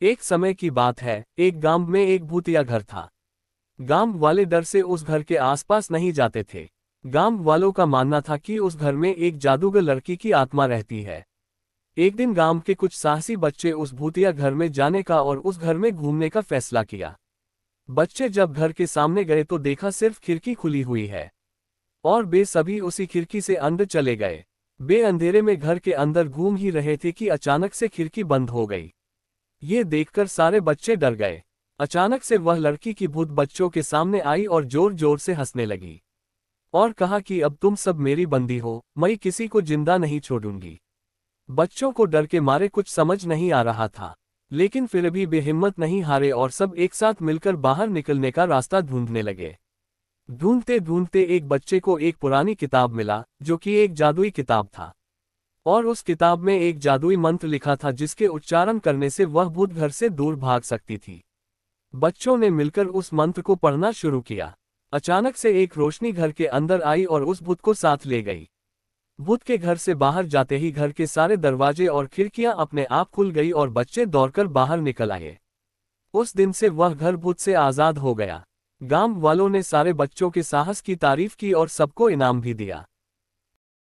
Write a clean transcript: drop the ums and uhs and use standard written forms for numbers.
एक समय की बात है, एक गांव में एक भूतिया घर था। गांव वाले डर से उस घर के आसपास नहीं जाते थे। गांव वालों का मानना था कि उस घर में एक जादूगर लड़की की आत्मा रहती है। एक दिन गांव के कुछ साहसी बच्चे उस भूतिया घर में जाने का और उस घर में घूमने का फैसला किया। बच्चे जब घर के सामने गए तो देखा सिर्फ खिड़की खुली हुई है और वे सभी उसी खिड़की से अंदर चले गए। वे अंधेरे में घर के अंदर घूम ही रहे थे कि अचानक से खिड़की बंद हो गई। ये देखकर सारे बच्चे डर गए। अचानक से वह लड़की की भूत बच्चों के सामने आई और जोर जोर से हंसने लगी और कहा कि अब तुम सब मेरी बंदी हो, मैं किसी को जिंदा नहीं छोड़ूंगी। बच्चों को डर के मारे कुछ समझ नहीं आ रहा था, लेकिन फिर भी वे हिम्मत नहीं हारे और सब एक साथ मिलकर बाहर निकलने का रास्ता ढूंढने लगे। ढूंढते ढूंढते एक बच्चे को एक पुरानी किताब मिला जो कि एक जादुई किताब था और उस किताब में एक जादुई मंत्र लिखा था जिसके उच्चारण करने से वह भूत घर से दूर भाग सकती थी। बच्चों ने मिलकर उस मंत्र को पढ़ना शुरू किया। अचानक से एक रोशनी घर के अंदर आई और उस भूत को साथ ले गई। भूत के घर से बाहर जाते ही घर के सारे दरवाजे और खिड़कियां अपने आप खुल गई और बच्चे दौड़कर बाहर निकल आए। उस दिन से वह घर भूत से आजाद हो गया। गांव वालों ने सारे बच्चों के साहस की तारीफ की और सबको इनाम भी दिया।